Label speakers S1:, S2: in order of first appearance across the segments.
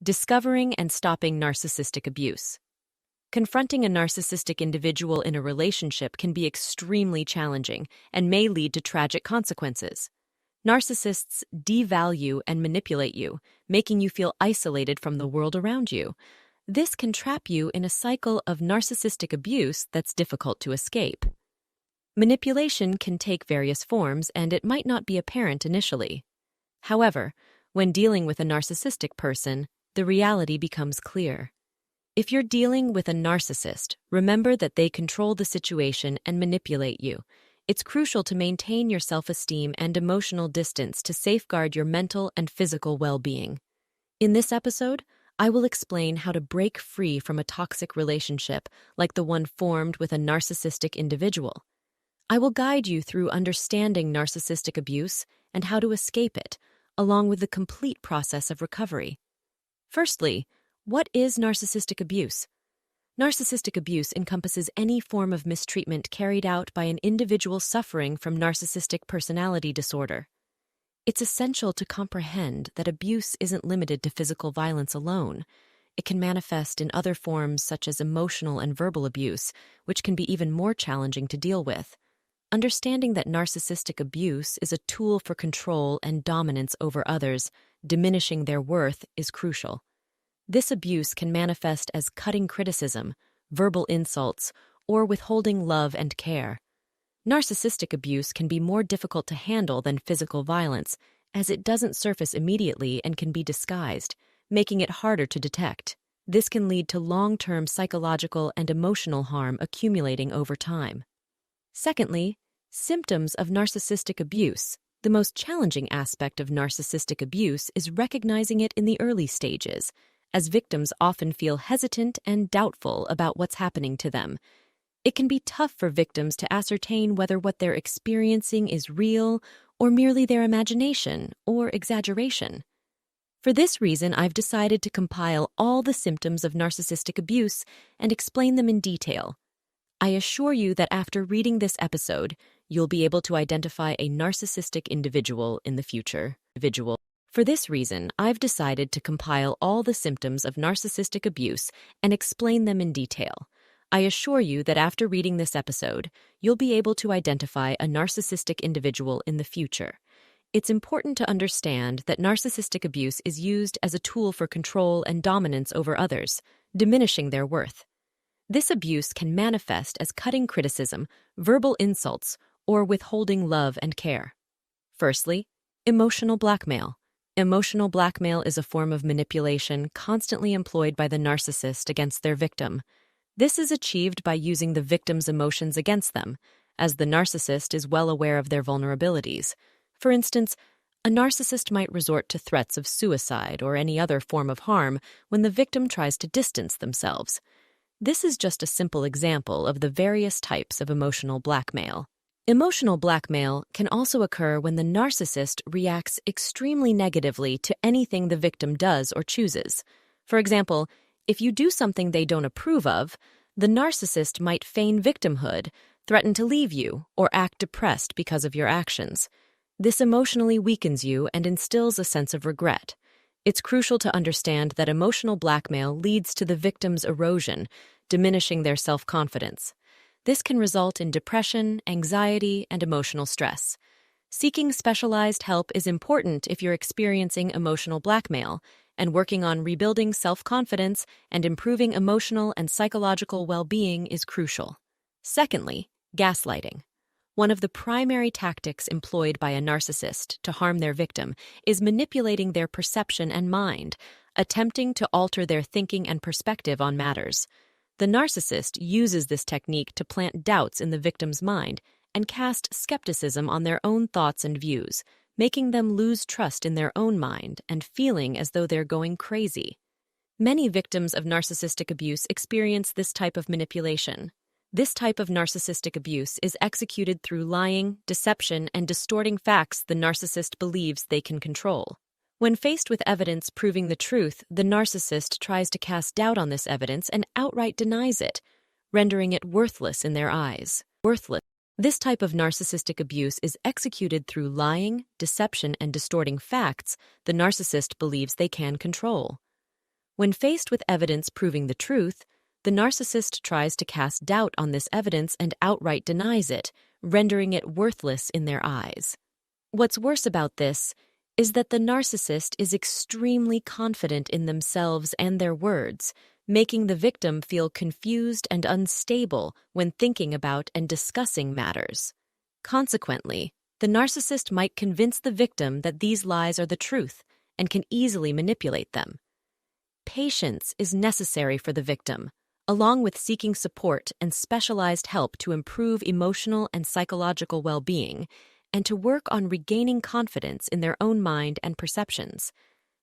S1: Discovering and stopping narcissistic abuse. Confronting a narcissistic individual in a relationship can be extremely challenging and may lead to tragic consequences. Narcissists devalue and manipulate you, making you feel isolated from the world around you. This can trap you in a cycle of narcissistic abuse that's difficult to escape. Manipulation can take various forms, and it might not be apparent initially. However, when dealing with a narcissistic person, the reality becomes clear. If you're dealing with a narcissist, remember that they control the situation and manipulate you. It's crucial to maintain your self-esteem and emotional distance to safeguard your mental and physical well-being. In this episode, I will explain how to break free from a toxic relationship like the one formed with a narcissistic individual. I will guide you through understanding narcissistic abuse and how to escape it, along with the complete process of recovery. Firstly, what is narcissistic abuse? Narcissistic abuse encompasses any form of mistreatment carried out by an individual suffering from narcissistic personality disorder. It's essential to comprehend that abuse isn't limited to physical violence alone. It can manifest in other forms such as emotional and verbal abuse, which can be even more challenging to deal with. Understanding that narcissistic abuse is a tool for control and dominance over others, diminishing their worth, is crucial. This abuse can manifest as cutting criticism, verbal insults, or withholding love and care. Narcissistic abuse can be more difficult to handle than physical violence, as it doesn't surface immediately and can be disguised, making it harder to detect. This can lead to long-term psychological and emotional harm accumulating over time. Secondly, symptoms of narcissistic abuse. The most challenging aspect of narcissistic abuse is recognizing it in the early stages, as victims often feel hesitant and doubtful about what's happening to them. It can be tough for victims to ascertain whether what they're experiencing is real or merely their imagination or exaggeration. For this reason, I've decided to compile all the symptoms of narcissistic abuse and explain them in detail. I assure you that after reading this episode, you'll be able to identify a narcissistic individual in the future. For this reason, I've decided to compile all the symptoms of narcissistic abuse and explain them in detail. I assure you that after reading this episode, you'll be able to identify a narcissistic individual in the future. It's important to understand that narcissistic abuse is used as a tool for control and dominance over others, diminishing their worth. This abuse can manifest as cutting criticism, verbal insults, or withholding love and care. Firstly, emotional blackmail. Emotional blackmail is a form of manipulation constantly employed by the narcissist against their victim. This is achieved by using the victim's emotions against them, as the narcissist is well aware of their vulnerabilities. For instance, a narcissist might resort to threats of suicide or any other form of harm when the victim tries to distance themselves. This is just a simple example of the various types of emotional blackmail. Emotional blackmail can also occur when the narcissist reacts extremely negatively to anything the victim does or chooses. For example, if you do something they don't approve of, the narcissist might feign victimhood, threaten to leave you, or act depressed because of your actions. This emotionally weakens you and instills a sense of regret. It's crucial to understand that emotional blackmail leads to the victim's erosion, diminishing their self-confidence. This can result in depression, anxiety, and emotional stress. Seeking specialized help is important if you're experiencing emotional blackmail, and working on rebuilding self-confidence and improving emotional and psychological well-being is crucial. Secondly, gaslighting. One of the primary tactics employed by a narcissist to harm their victim is manipulating their perception and mind, attempting to alter their thinking and perspective on matters. The narcissist uses this technique to plant doubts in the victim's mind and cast skepticism on their own thoughts and views, making them lose trust in their own mind and feeling as though they're going crazy. Many victims of narcissistic abuse experience this type of manipulation. This type of narcissistic abuse is executed through lying, deception, and distorting facts the narcissist believes they can control. When faced with evidence proving the truth, the narcissist tries to cast doubt on this evidence and outright denies it, rendering it worthless in their eyes. This type of narcissistic abuse is executed through lying, deception, and distorting facts the narcissist believes they can control. When faced with evidence proving the truth, the narcissist tries to cast doubt on this evidence and outright denies it, rendering it worthless in their eyes. What's worse about this is that the narcissist is extremely confident in themselves and their words, making the victim feel confused and unstable when thinking about and discussing matters. Consequently, the narcissist might convince the victim that these lies are the truth and can easily manipulate them. Patience is necessary for the victim, along with seeking support and specialized help to improve emotional and psychological well-being, and to work on regaining confidence in their own mind and perceptions.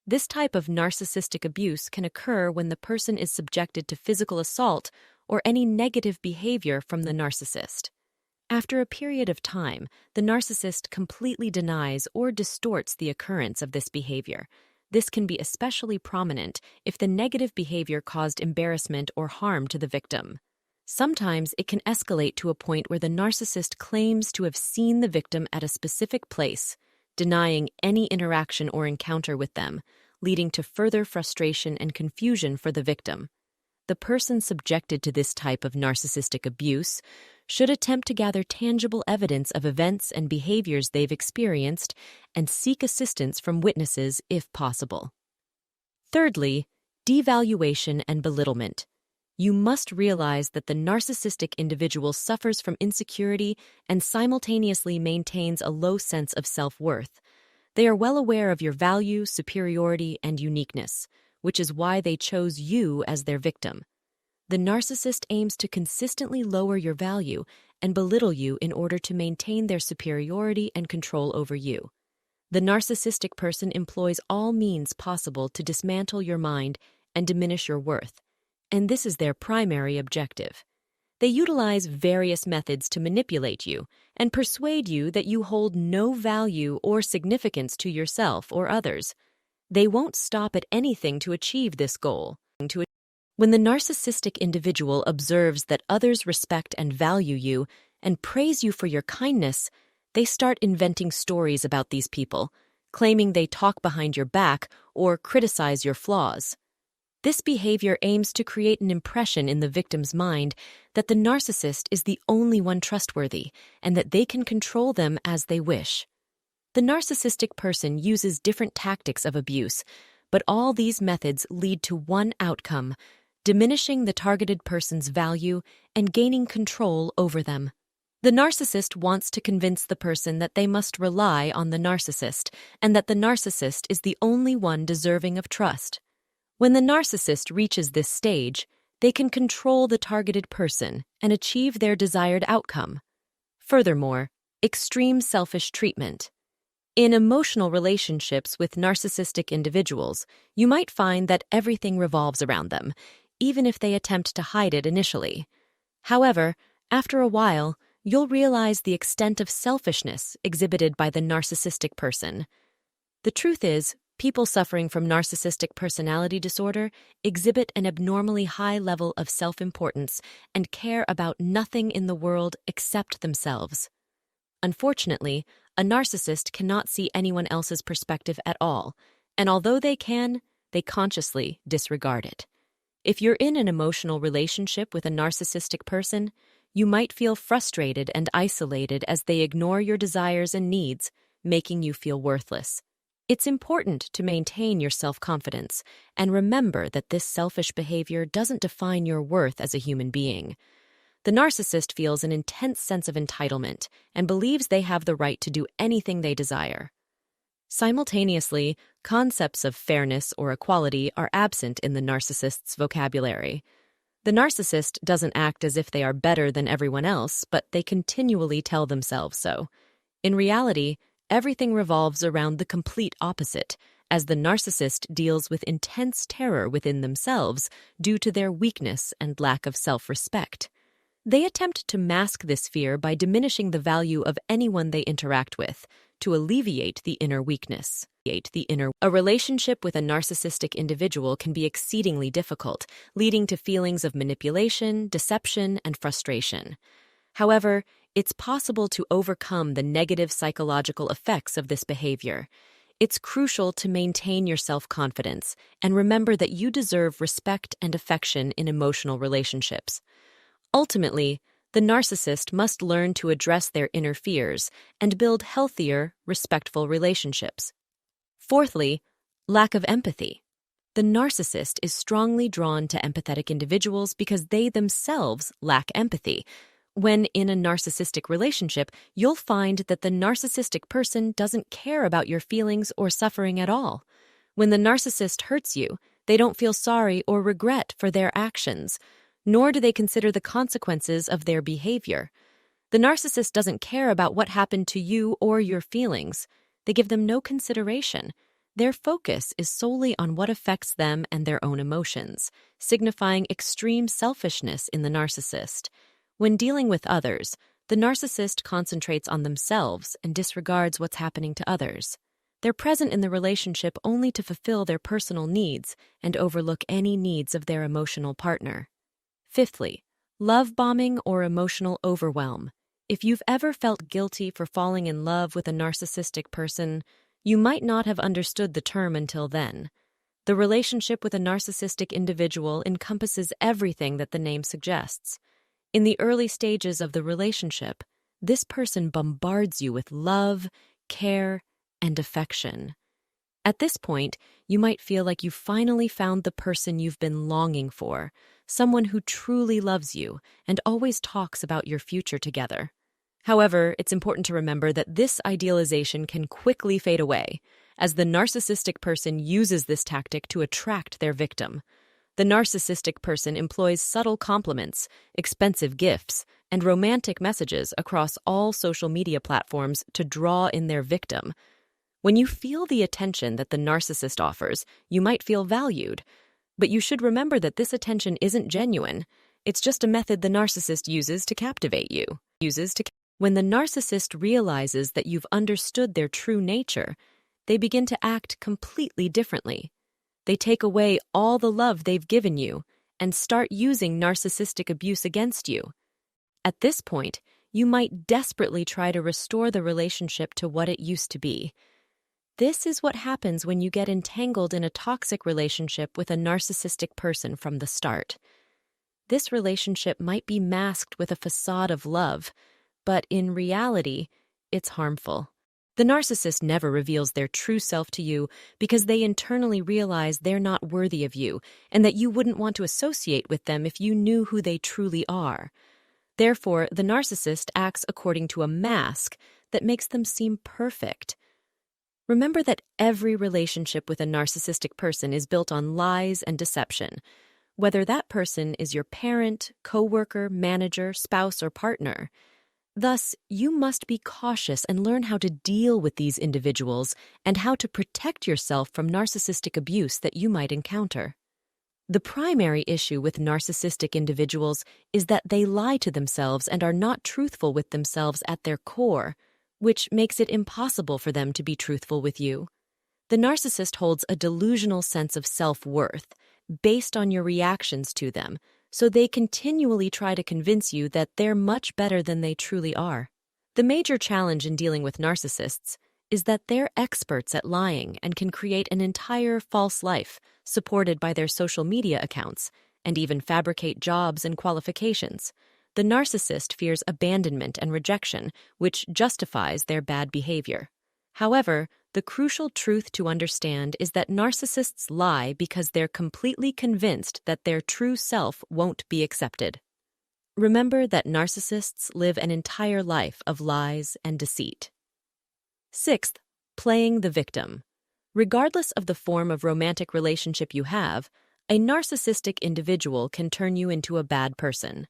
S1: This type of narcissistic abuse can occur when the person is subjected to physical assault or any negative behavior from the narcissist. After a period of time, the narcissist completely denies or distorts the occurrence of this behavior. This can be especially prominent if the negative behavior caused embarrassment or harm to the victim. Sometimes it can escalate to a point where the narcissist claims to have seen the victim at a specific place, denying any interaction or encounter with them, leading to further frustration and confusion for the victim. The person subjected to this type of narcissistic abuse should attempt to gather tangible evidence of events and behaviors they've experienced and seek assistance from witnesses if possible. Thirdly, devaluation and belittlement. You must realize that the narcissistic individual suffers from insecurity and simultaneously maintains a low sense of self-worth. They are well aware of your value, superiority, and uniqueness, which is why they chose you as their victim. The narcissist aims to consistently lower your value and belittle you in order to maintain their superiority and control over you. The narcissistic person employs all means possible to dismantle your mind and diminish your worth, and this is their primary objective. They utilize various methods to manipulate you and persuade you that you hold no value or significance to yourself or others. They won't stop at anything to achieve this goal. When the narcissistic individual observes that others respect and value you and praise you for your kindness, they start inventing stories about these people, claiming they talk behind your back or criticize your flaws. This behavior aims to create an impression in the victim's mind that the narcissist is the only one trustworthy and that they can control them as they wish. The narcissistic person uses different tactics of abuse, but all these methods lead to one outcome: diminishing the targeted person's value and gaining control over them. The narcissist wants to convince the person that they must rely on the narcissist and that the narcissist is the only one deserving of trust. When the narcissist reaches this stage, they can control the targeted person and achieve their desired outcome. Furthermore, extreme selfish treatment. In emotional relationships with narcissistic individuals, you might find that everything revolves around them, even if they attempt to hide it initially. However, after a while, you'll realize the extent of selfishness exhibited by the narcissistic person. The truth is, people suffering from narcissistic personality disorder exhibit an abnormally high level of self-importance and care about nothing in the world except themselves. Unfortunately, a narcissist cannot see anyone else's perspective at all, and although they can, they consciously disregard it. If you're in an emotional relationship with a narcissistic person, you might feel frustrated and isolated as they ignore your desires and needs, making you feel worthless. It's important to maintain your self-confidence and remember that this selfish behavior doesn't define your worth as a human being. The narcissist feels an intense sense of entitlement and believes they have the right to do anything they desire. Simultaneously, concepts of fairness or equality are absent in the narcissist's vocabulary. The narcissist doesn't act as if they are better than everyone else, but they continually tell themselves so. In reality, everything revolves around the complete opposite, as the narcissist deals with intense terror within themselves due to their weakness and lack of self-respect. They attempt to mask this fear by diminishing the value of anyone they interact with, to alleviate the inner weakness. A relationship with a narcissistic individual can be exceedingly difficult, leading to feelings of manipulation, deception, and frustration. However, it's possible to overcome the negative psychological effects of this behavior. It's crucial to maintain your self-confidence and remember that you deserve respect and affection in emotional relationships. Ultimately, the narcissist must learn to address their inner fears and build healthier, respectful relationships. Fourthly, lack of empathy. The narcissist is strongly drawn to empathetic individuals because they themselves lack empathy. When in a narcissistic relationship, you'll find that the narcissistic person doesn't care about your feelings or suffering at all. When the narcissist hurts you, they don't feel sorry or regret for their actions, nor do they consider the consequences of their behavior. The narcissist doesn't care about what happened to you or your feelings. They give them no consideration. Their focus is solely on what affects them and their own emotions, signifying extreme selfishness in the narcissist. When dealing with others, the narcissist concentrates on themselves and disregards what's happening to others. They're present in the relationship only to fulfill their personal needs and overlook any needs of their emotional partner. Fifthly, love bombing or emotional overwhelm. If you've ever felt guilty for falling in love with a narcissistic person, you might not have understood the term until then. The relationship with a narcissistic individual encompasses everything that the name suggests. In the early stages of the relationship, this person bombards you with love, care, and affection. At this point, you might feel like you've finally found the person you've been longing for, someone who truly loves you and always talks about your future together. However, it's important to remember that this idealization can quickly fade away, as the narcissistic person uses this tactic to attract their victim. The narcissistic person employs subtle compliments, expensive gifts, and romantic messages across all social media platforms to draw in their victim. When you feel the attention that the narcissist offers, you might feel valued, but you should remember that this attention isn't genuine. It's just a method the narcissist uses to captivate you. When the narcissist realizes that you've understood their true nature, they begin to act completely differently. They take away all the love they've given you and start using narcissistic abuse against you. At this point, you might desperately try to restore the relationship to what it used to be. This is what happens when you get entangled in a toxic relationship with a narcissistic person from the start. This relationship might be masked with a facade of love, but in reality, it's harmful. The narcissist never reveals their true self to you because they internally realize they're not worthy of you and that you wouldn't want to associate with them if you knew who they truly are. Therefore, the narcissist acts according to a mask that makes them seem perfect. Remember that every relationship with a narcissistic person is built on lies and deception, whether that person is your parent, coworker, manager, spouse, or partner. Thus, you must be cautious and learn how to deal with these individuals and how to protect yourself from narcissistic abuse that you might encounter. The primary issue with narcissistic individuals is that they lie to themselves and are not truthful with themselves at their core, which makes it impossible for them to be truthful with you. The narcissist holds a delusional sense of self-worth based on your reactions to them, so they continually try to convince you that they're much better than they truly are. The major challenge in dealing with narcissists is that they're experts at lying and can create an entire false life supported by their social media accounts and even fabricate jobs and qualifications. The narcissist fears abandonment and rejection, which justifies their bad behavior. However, the crucial truth to understand is that narcissists lie because they're completely convinced that their true self won't be accepted. Remember that narcissists live an entire life of lies and deceit. Sixth, playing the victim. Regardless of the form of romantic relationship you have, a narcissistic individual can turn you into a bad person.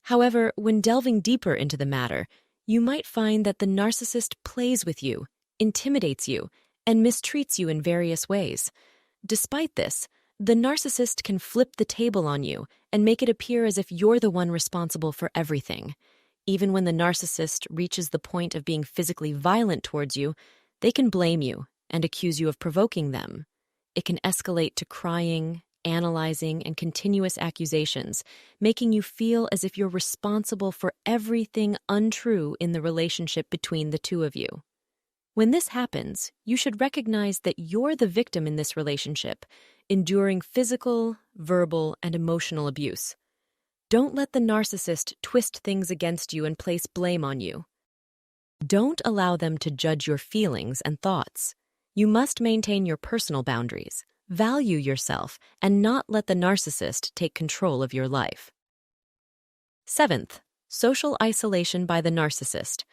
S1: However, when delving deeper into the matter, you might find that the narcissist plays with you, intimidates you, and mistreats you in various ways. Despite this, the narcissist can flip the table on you and make it appear as if you're the one responsible for everything. Even when the narcissist reaches the point of being physically violent towards you, they can blame you and accuse you of provoking them. It can escalate to crying, analyzing, and continuous accusations, making you feel as if you're responsible for everything untrue in the relationship between the two of you. When this happens, you should recognize that you're the victim in this relationship, enduring physical, verbal, and emotional abuse. Don't let the narcissist twist things against you and place blame on you. Don't allow them to judge your feelings and thoughts. You must maintain your personal boundaries, value yourself, and not let the narcissist take control of your life. Seventh, social isolation by the narcissist.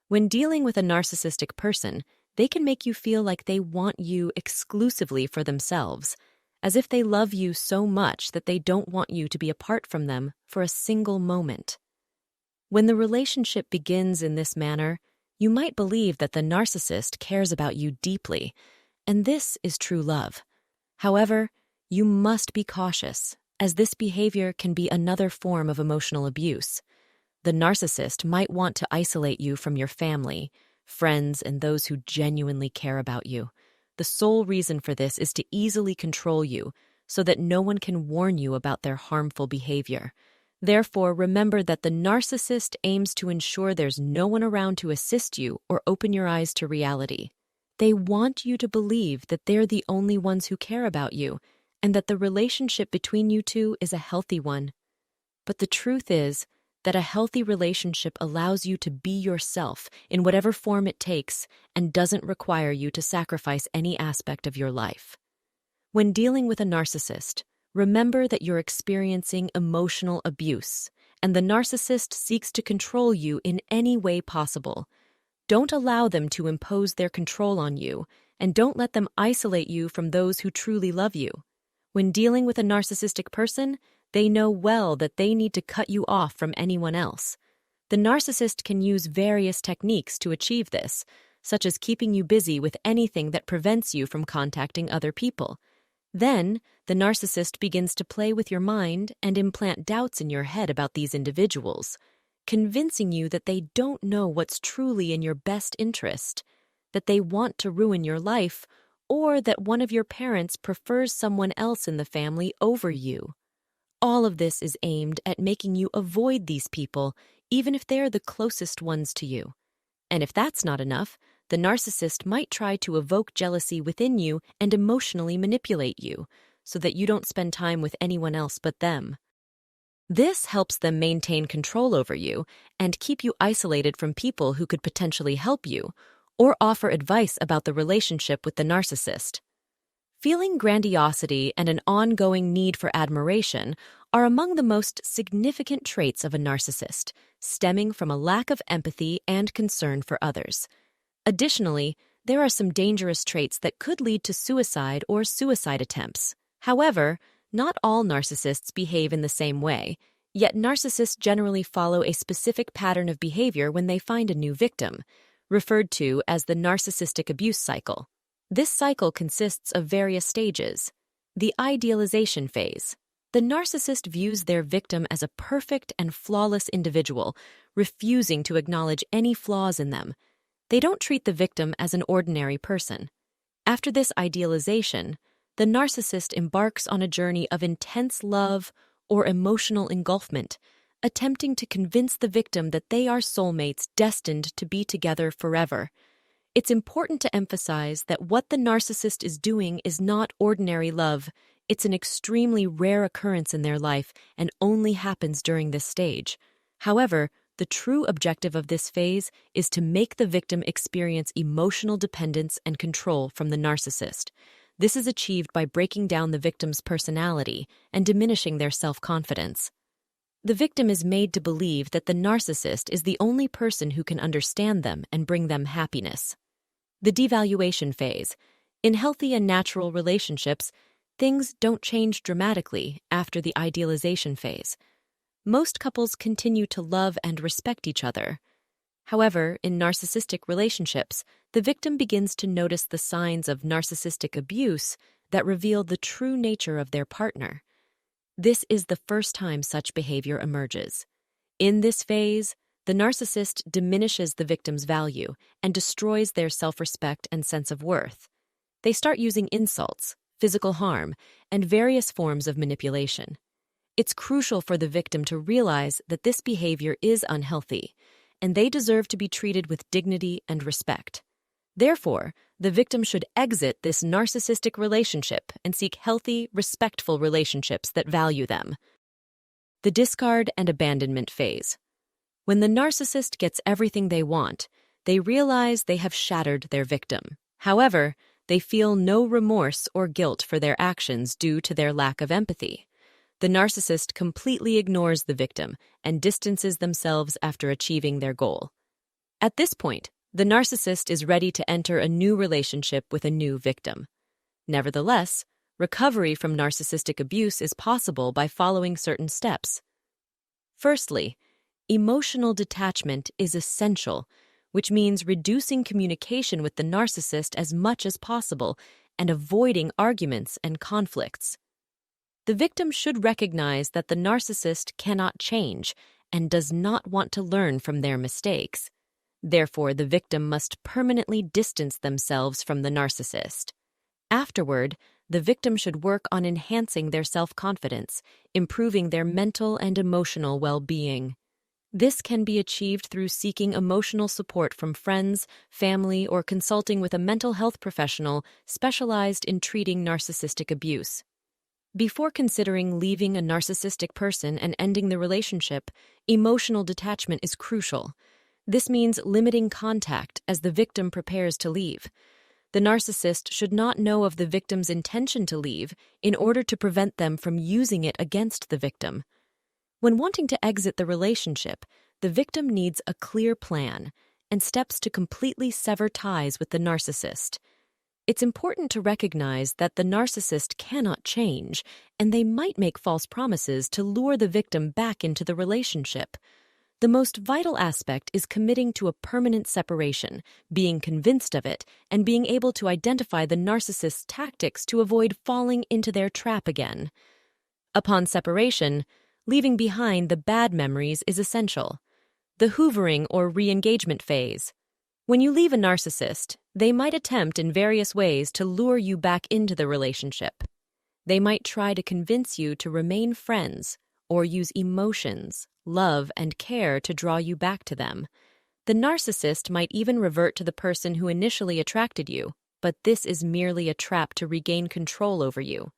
S1: When dealing with a narcissistic person, they can make you feel like they want you exclusively for themselves, as if they love you so much that they don't want you to be apart from them for a single moment. When the relationship begins in this manner, you might believe that the narcissist cares about you deeply, and this is true love. However, you must be cautious, as this behavior can be another form of emotional abuse. The narcissist might want to isolate you from your family, friends, and those who genuinely care about you. The sole reason for this is to easily control you so that no one can warn you about their harmful behavior. Therefore, remember that the narcissist aims to ensure there's no one around to assist you or open your eyes to reality. They want you to believe that they're the only ones who care about you and that the relationship between you two is a healthy one. But the truth is that a healthy relationship allows you to be yourself in whatever form it takes and doesn't require you to sacrifice any aspect of your life. When dealing with a narcissist, remember that you're experiencing emotional abuse, and the narcissist seeks to control you in any way possible. Don't allow them to impose their control on you, and don't let them isolate you from those who truly love you. When dealing with a narcissistic person, they know well that they need to cut you off from anyone else. The narcissist can use various techniques to achieve this, such as keeping you busy with anything that prevents you from contacting other people. Then, the narcissist begins to play with your mind and implant doubts in your head about these individuals, convincing you that they don't know what's truly in your best interest, that they want to ruin your life, or that one of your parents prefers someone else in the family over you. All of this is aimed at making you avoid these people, even if they're the closest ones to you. And if that's not enough, the narcissist might try to evoke jealousy within you and emotionally manipulate you, so that you don't spend time with anyone else but them. This helps them maintain control over you and keep you isolated from people who could potentially help you or offer advice about the relationship with the narcissist. Feeling grandiosity and an ongoing need for admiration are among the most significant traits of a narcissist, stemming from a lack of empathy and concern for others. Additionally, there are some dangerous traits that could lead to suicide or suicide attempts. However, not all narcissists behave in the same way, yet narcissists generally follow a specific pattern of behavior when they find a new victim, referred to as the narcissistic abuse cycle. This cycle consists of various stages. The idealization phase. The narcissist views their victim as a perfect and flawless individual, refusing to acknowledge any flaws in them. They don't treat the victim as an ordinary person. After this idealization, the narcissist embarks on a journey of intense love or emotional engulfment, attempting to convince the victim that they are soulmates destined to be together forever. It's important to emphasize that what the narcissist is doing is not ordinary love. It's an extremely rare occurrence in their life and only happens during this stage. However, the true objective of this phase is to make the victim experience emotional dependence and control from the narcissist. This is achieved by breaking down the victim's personality and diminishing their self-confidence. The victim is made to believe that the narcissist is the only person who can understand them and bring them happiness. The devaluation phase. In healthy and natural relationships, things don't change dramatically after the idealization phase. Most couples continue to love and respect each other. However, in narcissistic relationships, the victim begins to notice the signs of narcissistic abuse that reveal the true nature of their partner. This is the first time such behavior emerges. In this phase, the narcissist diminishes the victim's value and destroys their self-respect and sense of worth. They start using insults, physical harm, and various forms of manipulation. It's crucial for the victim to realize that this behavior is unhealthy, and they deserve to be treated with dignity and respect. Therefore, the victim should exit this narcissistic relationship and seek healthy, respectful relationships that value them. The discard and abandonment phase. When the narcissist gets everything they want, they realize they have shattered their victim. However, they feel no remorse or guilt for their actions due to their lack of empathy. The narcissist completely ignores the victim and distances themselves after achieving their goal. At this point, the narcissist is ready to enter a new relationship with a new victim. Nevertheless, recovery from narcissistic abuse is possible by following certain steps. Firstly, emotional detachment is essential, which means reducing communication with the narcissist as much as possible and avoiding arguments and conflicts. The victim should recognize that the narcissist cannot change and does not want to learn from their mistakes. Therefore, the victim must permanently distance themselves from the narcissist. Afterward, the victim should work on enhancing their self-confidence, improving their mental and emotional well-being. This can be achieved through seeking emotional support from friends, family, or consulting with a mental health professional specialized in treating narcissistic abuse. Before considering leaving a narcissistic person and ending the relationship, emotional detachment is crucial. This means limiting contact as the victim prepares to leave. The narcissist should not know of the victim's intention to leave in order to prevent them from using it against the victim. When wanting to exit the relationship, the victim needs a clear plan and steps to completely sever ties with the narcissist. It's important to recognize that the narcissist cannot change, and they might make false promises to lure the victim back into the relationship. The most vital aspect is committing to a permanent separation, being convinced of it, and being able to identify the narcissist's tactics to avoid falling into their trap again. Upon separation, leaving behind the bad memories is essential. The hoovering or re-engagement phase. When you leave a narcissist, they might attempt in various ways to lure you back into the relationship. They might try to convince you to remain friends or use emotions, love, and care to draw you back to them. The narcissist might even revert to the person who initially attracted you, but this is merely a trap to regain control over you.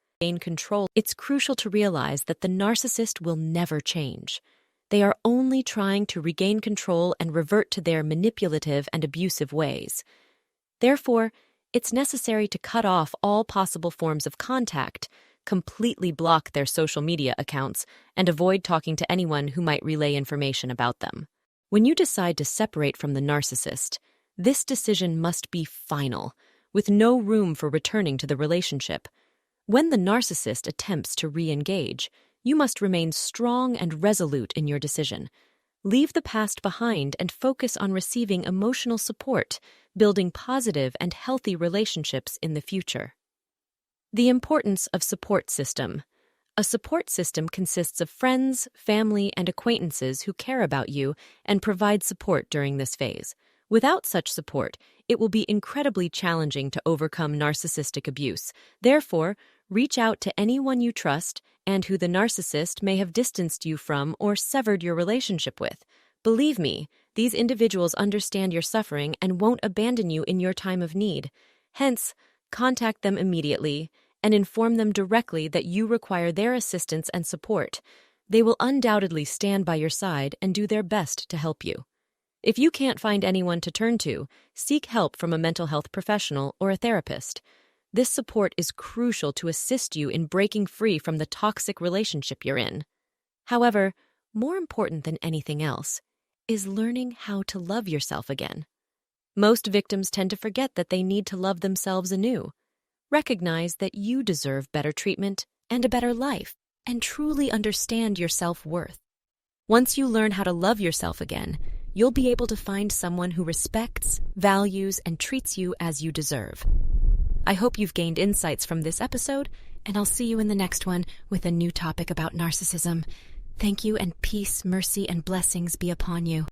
S1: It's crucial to realize that the narcissist will never change. They are only trying to regain control and revert to their manipulative and abusive ways. Therefore, it's necessary to cut off all possible forms of contact, completely block their social media accounts, and avoid talking to anyone who might relay information about them. When you decide to separate from the narcissist, this decision must be final, with no room for returning to the relationship. When the narcissist attempts to re-engage, you must remain strong and resolute in your decision. Leave the past behind and focus on receiving emotional support, building positive and healthy relationships in the future. The importance of support system. A support system consists of friends, family, and acquaintances who care about you and provide support during this phase. Without such support, it will be incredibly challenging to overcome narcissistic abuse. Therefore, reach out to anyone you trust and who the narcissist may have distanced you from or severed your relationship with. Believe me, these individuals understand your suffering and won't abandon you in your time of need. Hence, contact them immediately and inform them directly that you require their assistance and support. They will undoubtedly stand by your side and do their best to help you. If you can't find anyone to turn to, seek help from a mental health professional or a therapist. This support is crucial to assist you in breaking free from the toxic relationship you're in. However, more important than anything else is learning how to love yourself again. Most victims tend to forget that they need to love themselves anew. Recognize that you deserve better treatment and a better life, and truly understand your self-worth. Once you learn how to love yourself again, you'll be able to find someone who respects, values, and treats you as you deserve. I hope you've gained insights from this episode, and I'll see you in the next one with a new topic about narcissism. Thank you, and peace, mercy, and blessings be upon you.